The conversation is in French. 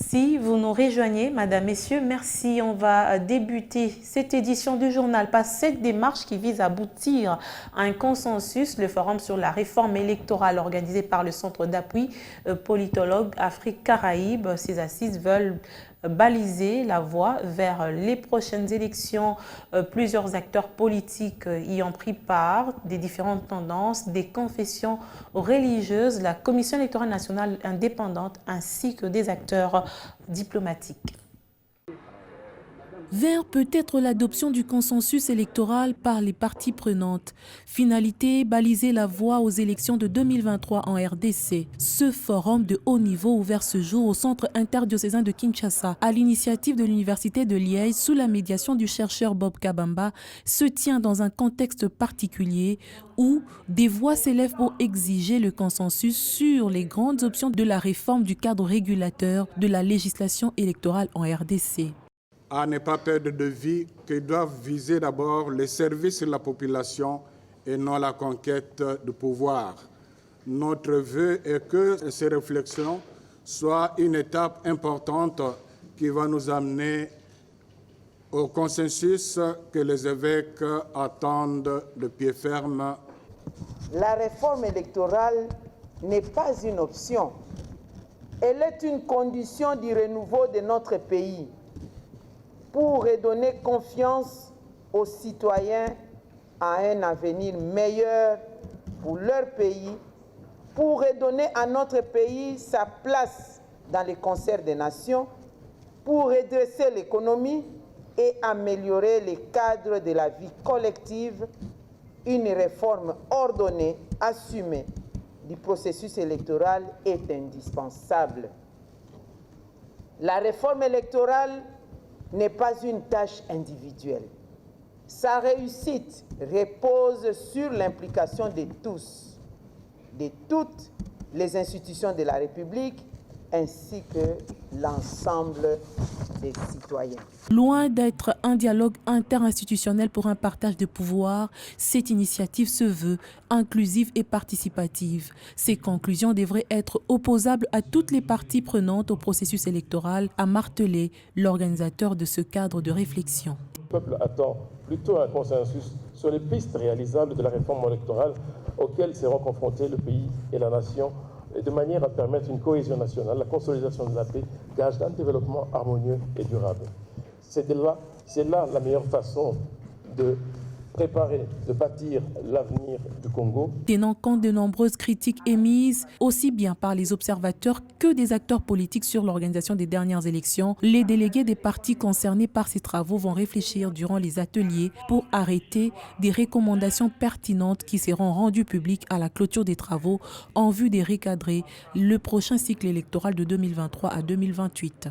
Si vous nous rejoignez, Madame, Messieurs, merci. On va débuter cette édition du journal par cette démarche qui vise à aboutir à un consensus. Le forum sur la réforme électorale organisé par le Centre d'appui politologue Afrique-Caraïbes. Ces assises veulent baliser la voie vers les prochaines élections. Plusieurs acteurs politiques y ont pris part, des différentes tendances, des confessions religieuses, la Commission électorale nationale indépendante ainsi que des acteurs diplomatiques. Vers peut-être l'adoption du consensus électoral par les parties prenantes. Finalité, baliser la voie aux élections de 2023 en RDC. Ce forum de haut niveau ouvert ce jour au Centre interdiocésain de Kinshasa, à l'initiative de l'Université de Liège, sous la médiation du chercheur Bob Kabamba, se tient dans un contexte particulier où des voix s'élèvent pour exiger le consensus sur les grandes options de la réforme du cadre régulateur de la législation électorale en RDC. À ne pas perdre de vue qu'ils doivent viser d'abord les services de la population et non la conquête du pouvoir. Notre vœu est que ces réflexions soient une étape importante qui va nous amener au consensus que les évêques attendent de pied ferme. La réforme électorale n'est pas une option. Elle est une condition du renouveau de notre pays, pour redonner confiance aux citoyens à un avenir meilleur pour leur pays, pour redonner à notre pays sa place dans le concert des nations, pour redresser l'économie et améliorer les cadres de la vie collective. Une réforme ordonnée, assumée du processus électoral est indispensable. La réforme électorale n'est pas une tâche individuelle. Sa réussite repose sur l'implication de tous, de toutes les institutions de la République, ainsi que l'ensemble des citoyens. Loin d'être un dialogue interinstitutionnel pour un partage de pouvoir, cette initiative se veut inclusive et participative. Ces conclusions devraient être opposables à toutes les parties prenantes au processus électoral, a martelé l'organisateur de ce cadre de réflexion. Le peuple attend plutôt un consensus sur les pistes réalisables de la réforme électorale auxquelles seront confrontés le pays et la nation, de manière à permettre une cohésion nationale, la consolidation de la paix, gage d'un développement harmonieux et durable. C'est là la meilleure façon de préparer, de bâtir l'avenir du Congo. Tenant compte de nombreuses critiques émises, aussi bien par les observateurs que des acteurs politiques sur l'organisation des dernières élections, les délégués des partis concernés par ces travaux vont réfléchir durant les ateliers pour arrêter des recommandations pertinentes qui seront rendues publiques à la clôture des travaux en vue de recadrer le prochain cycle électoral de 2023 à 2028.